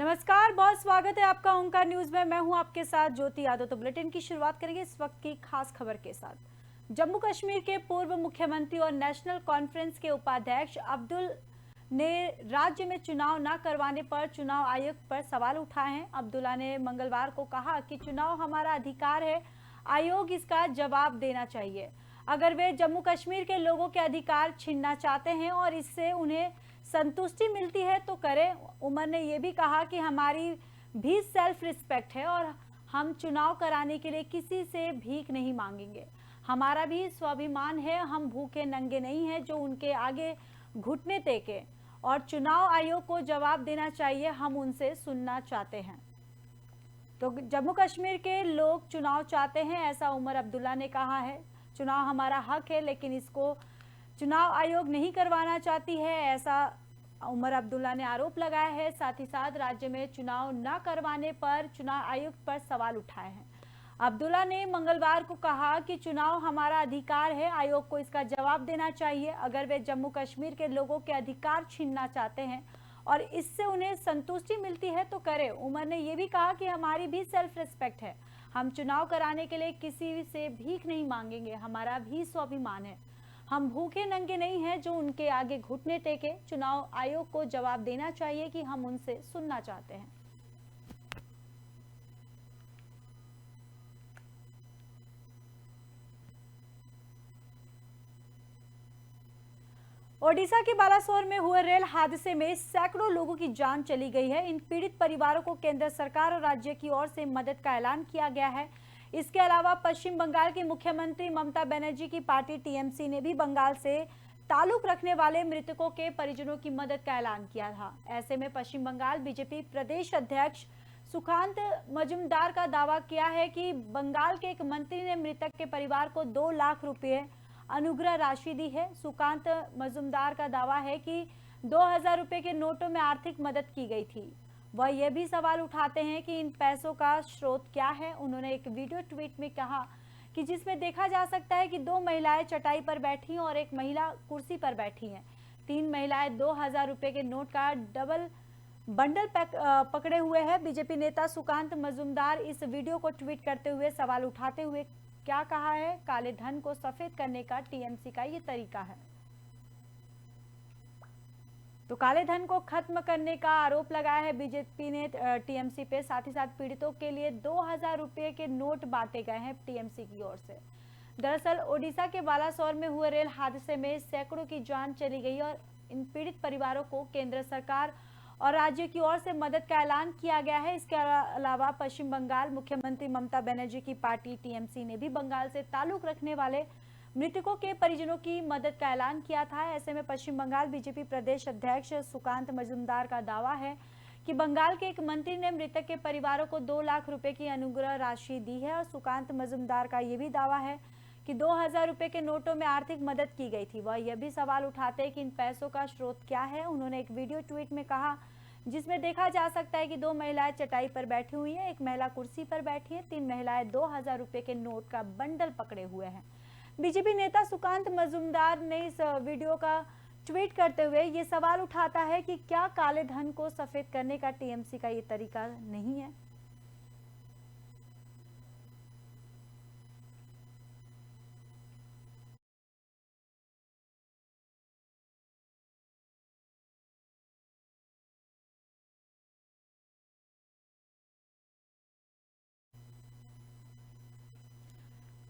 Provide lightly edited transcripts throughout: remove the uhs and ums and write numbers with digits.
नमस्कार, बहुत स्वागत है आपका ओंकार न्यूज में। मैं हूं आपके साथ ज्योति यादव। तो बुलेटिन की शुरुआत करेंगे इस वक्त की खास खबर के साथ। जम्मू कश्मीर के पूर्व मुख्यमंत्री और नेशनल कॉन्फ्रेंस के उपाध्यक्ष अब्दुल ने राज्य में चुनाव न करवाने पर चुनाव आयोग पर सवाल उठाए हैं। अब्दुल्ला ने मंगलवार को कहा कि चुनाव हमारा अधिकार है, आयोग इसका जवाब देना चाहिए। अगर वे जम्मू कश्मीर के लोगों के अधिकार छीनना चाहते हैं और इससे उन्हें संतुष्टि मिलती है तो करें। उमर ने यह भी कहा कि हमारी भी सेल्फ रिस्पेक्ट है और हम चुनाव कराने के लिए किसी से भीख नहीं मांगेंगे। हमारा भी स्वाभिमान है, हम भूखे नंगे नहीं हैं जो उनके आगे घुटने टेके। और चुनाव आयोग को जवाब देना चाहिए, हम उनसे सुनना चाहते हैं। तो जम्मू कश्मीर के लोग चुनाव चाहते हैं, ऐसा उमर अब्दुल्ला ने कहा है। चुनाव हमारा हक है, लेकिन इसको चुनाव आयोग नहीं करवाना चाहती है, ऐसा उमर अब्दुल्ला ने आरोप लगाया है। साथ ही साथ राज्य में चुनाव न करवाने पर चुनाव आयोग पर सवाल उठाए हैं। अब्दुल्ला ने मंगलवार को कहा कि चुनाव हमारा अधिकार है, आयोग को इसका जवाब देना चाहिए। अगर वे जम्मू कश्मीर के लोगों के अधिकार छीनना चाहते हैं और इससे उन्हें संतुष्टि मिलती है तो करें। उमर ने यह भी कहा कि हमारी भी सेल्फ रिस्पेक्ट है, हम चुनाव कराने के लिए किसी से भीख नहीं मांगेंगे, हमारा भी स्वाभिमान है, हम भूखे नंगे नहीं हैं जो उनके आगे घुटने टेके। चुनाव आयोग को जवाब देना चाहिए कि हम उनसे सुनना चाहते हैं। ओडिशा के बालासोर में हुए रेल हादसे में सैकड़ों लोगों की जान चली गई है। इन पीड़ित परिवारों को केंद्र सरकार और राज्य की ओर से मदद का ऐलान किया गया है। इसके अलावा पश्चिम बंगाल की मुख्यमंत्री ममता बनर्जी की पार्टी टीएमसी ने भी बंगाल से ताल्लुक रखने वाले मृतकों के परिजनों की मदद का ऐलान किया था। ऐसे में पश्चिम बंगाल बीजेपी प्रदेश अध्यक्ष सुकांत मजूमदार का दावा किया है कि बंगाल के एक मंत्री ने मृतक के परिवार को 2 लाख रुपए अनुग्रह राशि दी है। सुकांत मजूमदार का दावा है कि 2000 रुपए के नोटों में आर्थिक मदद की गई थी। वह यह भी सवाल उठाते हैं कि इन पैसों का स्रोत क्या है। उन्होंने एक वीडियो ट्वीट में कहा कि जिसमें देखा जा सकता है कि 2 महिलाएं चटाई पर बैठी और एक महिला कुर्सी पर बैठी हैं। 3 महिलाएं 2000 रुपए के नोट का डबल बंडल पकड़े हुए हैं। बीजेपी नेता सुकांत मजूमदार इस वीडियो को ट्वीट करते हुए सवाल उठाते हुए क्या कहा है, काले धन को सफेद करने का टीएमसी का ये तरीका है। तो काले धन को खत्म करने का आरोप लगाया है बीजेपी ने टीएमसी पे। साथ ही साथ पीड़ितों के लिए 2000 रुपए के नोट बांटे गए हैं टीएमसी की ओर से। दरअसल ओडिशा के बालासोर में हुए रेल हादसे में सैकड़ों की जान चली गई और इन पीड़ित परिवारों को केंद्र सरकार और राज्य की ओर से मदद का ऐलान किया गया है। इसके अलावा पश्चिम बंगाल मुख्यमंत्री ममता बनर्जी की पार्टी टीएमसी ने भी बंगाल से ताल्लुक रखने वाले मृतकों के परिजनों की मदद का ऐलान किया था। ऐसे में पश्चिम बंगाल बीजेपी प्रदेश अध्यक्ष सुकांत मजूमदार का दावा है कि बंगाल के एक मंत्री ने मृतक के परिवारों को 2 लाख रुपए की अनुग्रह राशि दी है। और सुकांत मजूमदार का यह भी दावा है कि 2000 रुपए के नोटों में आर्थिक मदद की गई थी। वह यह भी सवाल उठाते हैं कि इन पैसों का स्रोत क्या है। उन्होंने एक वीडियो ट्वीट में कहा जिसमें देखा जा सकता है कि 2 महिलाएं चटाई पर बैठी हुई हैं, एक महिला कुर्सी पर बैठी है, 3 महिलाएं 2000 रुपए के नोट का बंडल पकड़े हुए हैं। बीजेपी नेता सुकांत मजूमदार ने इस वीडियो का ट्वीट करते हुए ये सवाल उठाता है कि क्या काले धन को सफेद करने का टीएमसी का ये तरीका नहीं है।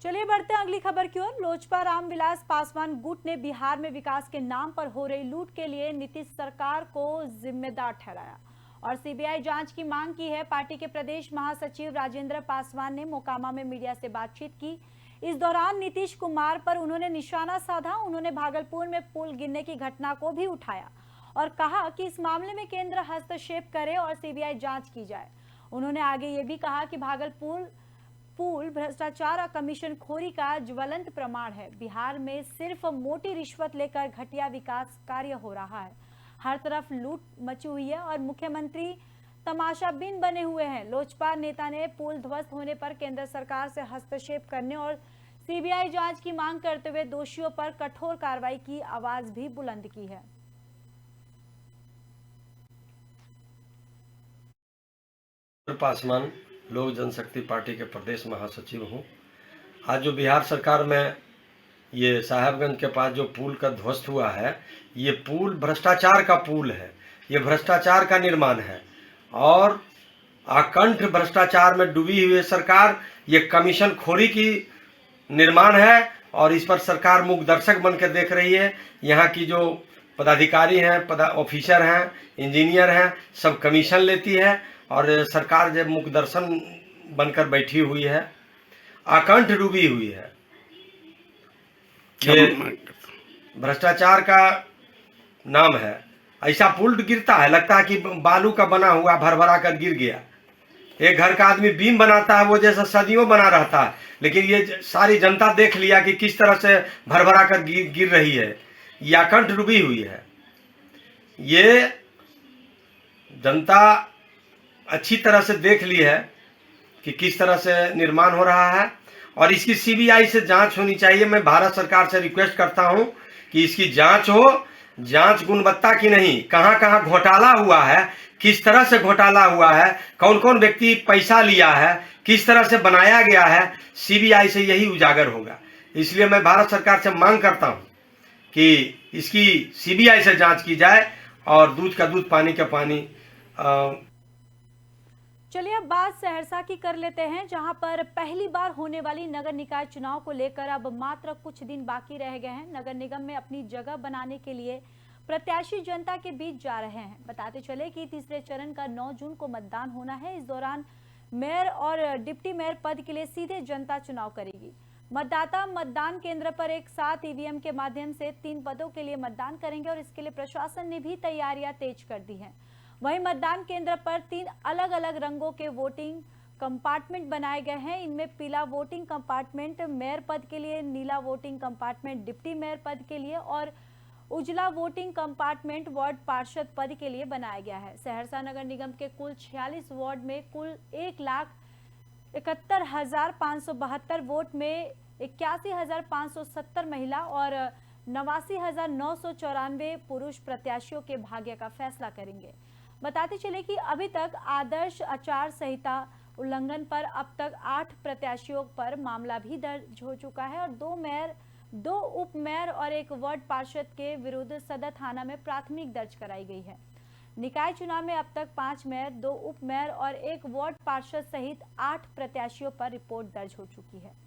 चलिए बढ़ते हैं अगली खबर की ओर। लोजपा रामविलास पासवान गुट ने बिहार में विकास के नाम पर हो रही लूट के लिए नीतीश सरकार को जिम्मेदार ठहराया और सीबीआई जांच की मांग की है। पार्टी के प्रदेश महासचिव राजेंद्र पासवान ने मोकामा में मीडिया से बातचीत की। इस दौरान नीतीश कुमार पर उन्होंने निशाना साधा। उन्होंने भागलपुर में पुल गिरने की घटना को भी उठाया और कहा कि इस मामले में केंद्र हस्तक्षेप करे और सीबीआई जांच की जाए। उन्होंने आगे ये भी कहा कि भागलपुर पुल भ्रष्टाचार और कमीशन खोरी का ज्वलंत प्रमाण है। बिहार में सिर्फ मोटी रिश्वत लेकर घटिया विकास कार्य हो रहा है। हर तरफ लूट मची हुई है और मुख्यमंत्री तमाशाबीन बने हुए हैं। लोजपा नेता ने पुल ध्वस्त होने पर केंद्र सरकार से हस्तक्षेप करने और सीबीआई जांच की मांग करते हुए दोषियों पर कठोर कार्रवाई की आवाज भी बुलंद की है। पासवान लोक जनशक्ति पार्टी के प्रदेश महासचिव हूँ। आज जो बिहार सरकार में ये साहेबगंज के पास जो पुल का ध्वस्त हुआ है, ये पुल भ्रष्टाचार का पुल है, ये भ्रष्टाचार का निर्माण है और अकंठ भ्रष्टाचार में डूबी हुई सरकार, ये कमीशन खोरी की निर्माण है और इस पर सरकार मूक दर्शक बन के देख रही है। यहाँ की जो पदाधिकारी हैं, ऑफिसर हैं, इंजीनियर हैं, सब कमीशन लेती है और सरकार जब मूक दर्शन बनकर बैठी हुई है, अकंठ डूबी हुई है। ये भ्रष्टाचार का नाम है। ऐसा पुल गिरता है, लगता है कि बालू का बना हुआ भरभरा कर गिर गया। एक घर का आदमी बीम बनाता है, वो जैसा सदियों बना रहता है, लेकिन ये सारी जनता देख लिया कि किस तरह से भरभरा कर गिर रही है। ये अकंठ डूबी हुई है। ये जनता अच्छी तरह से देख ली है कि किस तरह से निर्माण हो रहा है और इसकी सीबीआई से जांच होनी चाहिए। मैं भारत सरकार से रिक्वेस्ट करता हूं कि इसकी जांच हो, जांच गुणवत्ता की नहीं, कहां कहां घोटाला हुआ है, किस तरह से घोटाला हुआ है, कौन कौन व्यक्ति पैसा लिया है, किस तरह से बनाया गया है, सीबीआई से यही उजागर होगा। इसलिए मैं भारत सरकार से मांग करता हूं कि इसकी सीबीआई से जांच की जाए और दूध का दूध, पानी का पानी। चलिए अब बात सहरसा की कर लेते हैं, जहां पर पहली बार होने वाली नगर निकाय चुनाव को लेकर अब मात्र कुछ दिन बाकी रह गए हैं। नगर निगम में अपनी जगह बनाने के लिए प्रत्याशी जनता के बीच जा रहे हैं। बताते चले कि तीसरे चरण का 9 जून को मतदान होना है। इस दौरान मेयर और डिप्टी मेयर पद के लिए सीधे जनता चुनाव करेगी। मतदाता मतदान केंद्र पर एक साथ ईवीएम के माध्यम से 3 पदों के लिए मतदान करेंगे और इसके लिए प्रशासन ने भी तैयारियां तेज कर दी हैं। वहीं मतदान केंद्र पर 3 अलग अलग रंगों के वोटिंग कंपार्टमेंट बनाए गए हैं। इनमें पीला वोटिंग कंपार्टमेंट मेयर पद के लिए, नीला वोटिंग कंपार्टमेंट डिप्टी मेयर पद के लिए और उजला वोटिंग कंपार्टमेंट वार्ड पार्षद पद के लिए बनाया गया है। सहरसा नगर निगम के कुल 46 वार्ड में कुल 1,71,572 वोट में 81,570 महिला और 89,994 पुरुष प्रत्याशियों के भाग्य का फैसला करेंगे। बताते चले कि अभी तक आदर्श आचार संहिता उल्लंघन पर अब तक 8 प्रत्याशियों पर मामला भी दर्ज हो चुका है और 2 मेयर, 2 उप मेयर और 1 वार्ड पार्षद के विरुद्ध सदर थाना में प्राथमिक दर्ज कराई गई है। निकाय चुनाव में अब तक 5 मेयर, 2 उप मेयर और 1 वार्ड पार्षद सहित 8 प्रत्याशियों पर रिपोर्ट दर्ज हो चुकी है।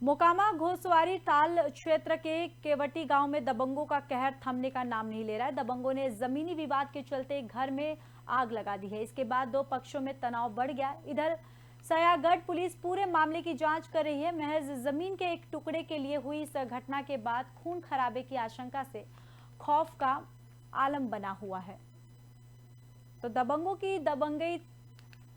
मोकामा घोसवारी ताल क्षेत्र के केवटी गांव में दबंगों का कहर थमने का नाम नहीं ले रहा है। दबंगों ने जमीनी विवाद के चलते घर में आग लगा दी है। इसके बाद 2 पक्षों में तनाव बढ़ गया। इधर सयागढ़ पुलिस पूरे मामले की जांच कर रही है। महज जमीन के एक टुकड़े के लिए हुई इस घटना के बाद खून खराबे की आशंका से खौफ का आलम बना हुआ है। तो दबंगों की दबंगई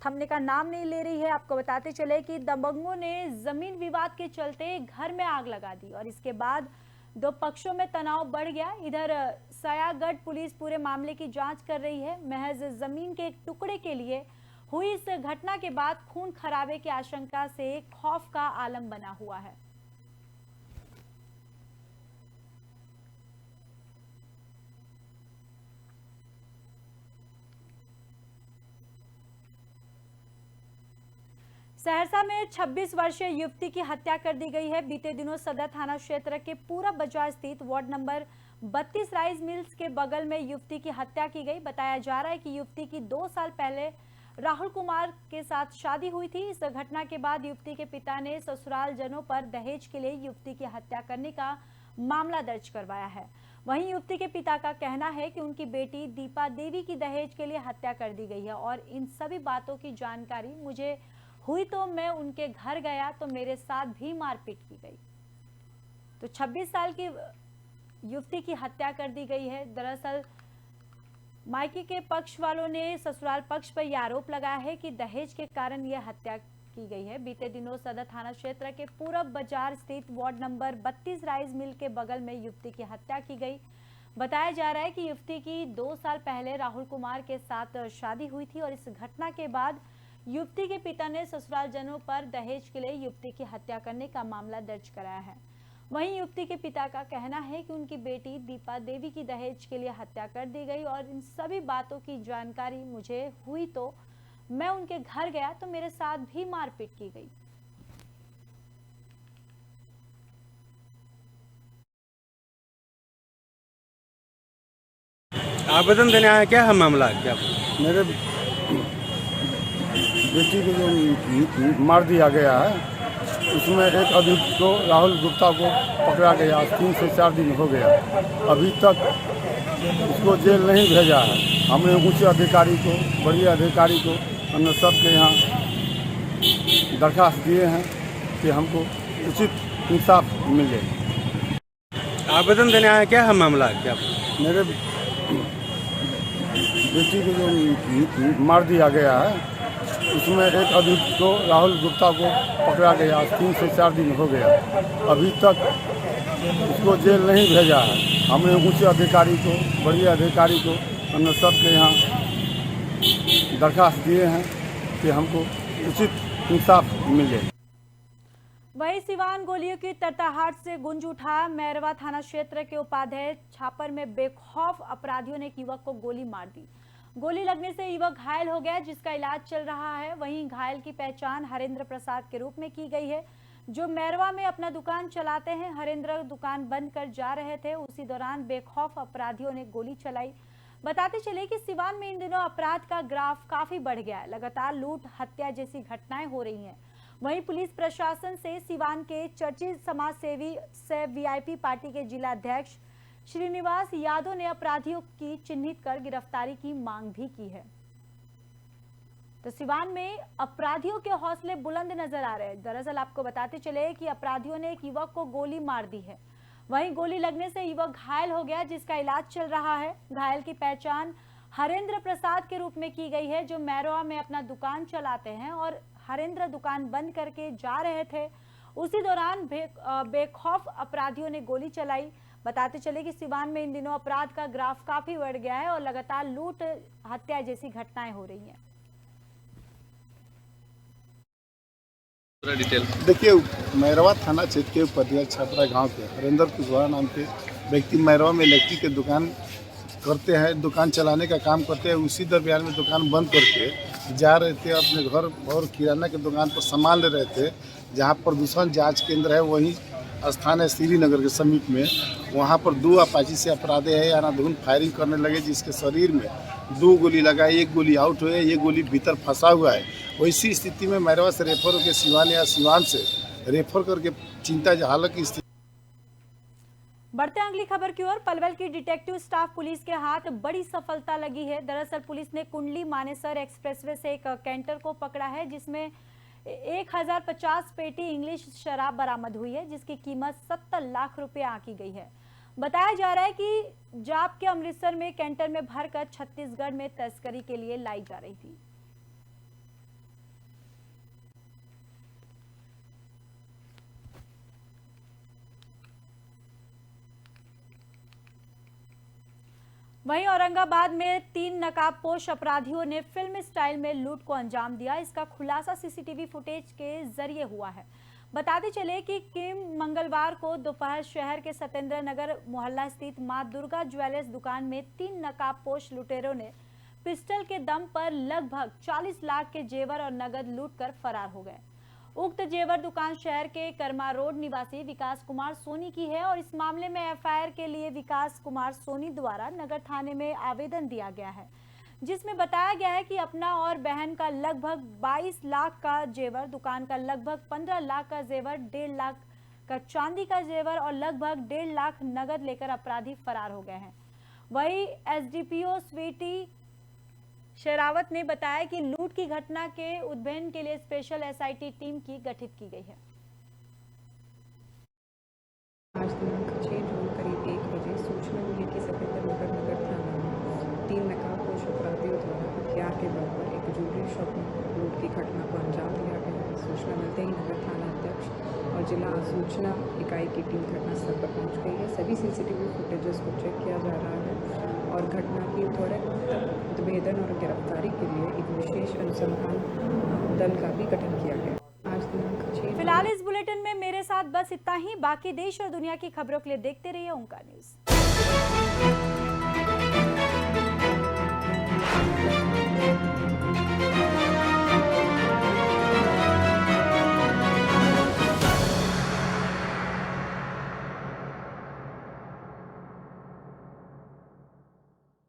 थमने का नाम नहीं ले रही है। आपको बताते चले कि दबंगों ने जमीन विवाद के चलते घर में आग लगा दी और इसके बाद 2 पक्षों में तनाव बढ़ गया। इधर सयागढ़ पुलिस पूरे मामले की जांच कर रही है। महज जमीन के एक टुकड़े के लिए हुई इस घटना के बाद खून खराबे की आशंका से खौफ का आलम बना हुआ है। सहरसा में 26 वर्षीय युवती की हत्या कर दी गई है। बीते दिनों सदर थाना क्षेत्र के पूरब बाजार स्थित वार्ड नंबर 32 राइस मिल्स के बगल में युवती की हत्या की गई। बताया जा रहा है कि युवती की 2 साल पहले राहुल कुमार के साथ शादी हुई थी। इस घटना के बाद युवती के पिता ने ससुराल जनों पर दहेज के लिए युवती की हत्या करने का मामला दर्ज करवाया है। वहीं युवती के पिता का कहना है कि उनकी बेटी दीपा देवी की दहेज के लिए हत्या कर दी गई है और इन सभी बातों की जानकारी मुझे हुई तो मैं उनके घर गया तो मेरे साथ भी मारपीट की गई। तो 26 साल की युवती की हत्या कर दी गई है। दरअसल मायके के पक्ष वालों ने ससुराल पक्ष पर यह आरोप लगाया है कि दहेज के कारण यह हत्या की गई है। बीते दिनों सदर थाना क्षेत्र के पूरब बाजार स्थित वार्ड नंबर 32 राइस मिल के बगल में युवती की हत्या की गई। बताया जा रहा है कि युवती की 2 साल पहले राहुल कुमार के साथ शादी हुई थी और इस घटना के बाद युवती के पिता ने ससुरालजनों पर दहेज के लिए युवती की हत्या करने का मामला दर्ज कराया है। वहीं युवती के पिता का कहना है कि उनकी बेटी दीपा देवी की दहेज के लिए हत्या कर दी गई और इन सभी बातों की जानकारी मुझे हुई तो मैं उनके घर गया तो मेरे साथ भी मारपीट की गई। आवेदन देने आया, क्या है मामला? क्या मेरे बेटी को जो मार दिया गया है उसमें एक अभियुक्त को राहुल गुप्ता को पकड़ा गया। 3 से 4 दिन हो गया, अभी तक उसको जेल नहीं भेजा है। हमने उच्च अधिकारी को, बड़े अधिकारी को, हमने सबके यहाँ दरखास्त दिए हैं कि हमको उचित इंसाफ मिले। आवेदन देने आया, क्या है मामला? क्या मेरे बेटी को जो मार दिया गया है उसमें एक अभियुक्त को राहुल गुप्ता को पकड़ा गया। 3 से 4 दिन हो गया, अभी तक उसको जेल नहीं भेजा है। हमने उच्च अधिकारी को, बड़े अधिकारी को, हमने सबके यहाँ दरखास्त दिए हैं कि हमको उचित इंसाफ मिले। वहीं सिवान गोलियों की तरताहाट से गूंज उठा। मैरवा थाना क्षेत्र के उपाध्यक्ष छापर में बेखौफ अपराधियों ने एक युवक को गोली मार दी। गोली लगने से युवक घायल हो गया, जिसका इलाज चल रहा है। वहीं घायल की पहचान हरेंद्र प्रसाद के रूप में की गई है, जो मैरवा में अपना दुकान चलाते हैं। हरेंद्र दुकान बंद कर जा रहे थे, उसी दौरान बेखौफ अपराधियों ने गोली चलाई। बताते चले कि सिवान में इन दिनों अपराध का ग्राफ काफी बढ़ गया है। लगातार लूट, हत्या जैसी घटनाएं हो रही हैं। वहीं पुलिस प्रशासन से सिवान के चर्चित समाज सेवी से वीआईपी पार्टी के जिला अध्यक्ष श्रीनिवास यादव ने अपराधियों की चिन्हित कर गिरफ्तारी की मांग भी की है। तो सिवान में अपराधियों के हौसले बुलंद नजर आ रहे हैं। दरअसल आपको बताते चले कि अपराधियों ने एक युवक को गोली मार दी है। वहीं गोली लगने से युवक घायल हो गया, जिसका इलाज चल रहा है। घायल की पहचान हरेंद्र प्रसाद के रूप में की गई है, जो मैरवा में अपना दुकान चलाते हैं और हरेंद्र दुकान बंद करके जा रहे थे। उसी दौरान बेखौफ अपराधियों ने गोली चलाई। बताते चले कि सिवान में इन दिनों अपराध का ग्राफ काफी बढ़ गया है और लगातार लूट, हत्या जैसी घटनाएं हो रही हैं। देखिए, मैरवा थाना क्षेत्र के उपाध्यक्ष छपरा गांव के हरेंद्र कुशवाहा नाम के व्यक्ति मैरवा में इलेक्ट्रिक की दुकान करते हैं, दुकान चलाने का काम करते हैं। उसी दरमियान में दुकान बंद करके जा रहे थे अपने घर और किराना की दुकान पर सामान ले रहे थे। जहां प्रदूषण जांच केंद्र है, वहीं स्थान है श्रीनगर के समीप में। वहां पर 2 अपाची से अपराधी है अंधाधुंध फायरिंग करने लगे, जिसके शरीर में 2 गोली लगा। एक गोली आउट हुई है, ये गोली भीतर फंसा हुआ है। वैसी स्थिति में मैरवा से रेफर होकर सिवान या सिवान से रेफर करके चिंताजनक की स्थिति। बढ़ते अगली खबर की ओर। पलवल की डिटेक्टिव स्टाफ पुलिस के हाथ बड़ी सफलता लगी है। दरअसल पुलिस ने कुंडली मानेसर एक्सप्रेसवे से एक कैंटर को पकड़ा है, जिसमें 1050 पेटी इंग्लिश शराब बरामद हुई है, जिसकी कीमत 70 लाख रुपए आंकी गई है। बताया जा रहा है कि जाप के अमृतसर में कैंटर में भरकर छत्तीसगढ़ में तस्करी के लिए लाई जा रही थी। वहीं औरंगाबाद में 3 नकाबपोश अपराधियों ने फिल्म स्टाइल में लूट को अंजाम दिया। इसका खुलासा सीसीटीवी फुटेज के जरिए हुआ है। बताते चले कि मंगलवार को दोपहर शहर के सत्येंद्र नगर मोहल्ला स्थित मां दुर्गा ज्वेलर्स दुकान में 3 नकाबपोश लुटेरों ने पिस्टल के दम पर लगभग 40 लाख के जेवर और नगद लूटकर फरार हो गए। उक्त जेवर दुकान शहर के कर्मा रोड निवासी विकास कुमार सोनी की है और इस मामले में एफआईआर के लिए विकास कुमार सोनी द्वारा नगर थाने में आवेदन दिया गया है, जिसमें बताया गया है कि अपना और बहन का लगभग 22 लाख का जेवर, दुकान का लगभग 15 लाख का जेवर, 1.5 लाख का चांदी का जेवर और लगभग 1.5 लाख नगद लेकर अपराधी फरार हो गए हैं। वहीं एसडीपीओ स्वीटी शेरावत ने बताया कि लूट की घटना के उद्भेदन के लिए स्पेशल एसआईटी टीम की गठित की गई है। आज दिनांक 6 जून करीब 1 बजे सूचना मिली कि सत्येंद्र नगर थाना में 3 नकाबपोश अपराधियों द्वारा हथियार के बल पर एक ज्वेलरी शॉप में लूट की घटना को अंजाम दिया गया। सूचना मिलते ही नगर थाना अध्यक्ष और जिला सूचना इकाई की टीम घटनास्थल पर पहुंच गई है। सभी सीसीटीवी फुटेजेस को चेक किया जा रहा है और घटना की त्वरित प्रतिवेदन और गिरफ्तारी के लिए एक विशेष अनुसंधान दल का भी गठन किया गया। आज दिनांक 6 फिलहाल इस बुलेटिन में मेरे साथ बस इतना ही। बाकी देश और दुनिया की खबरों के लिए देखते रहिए ओंकार न्यूज।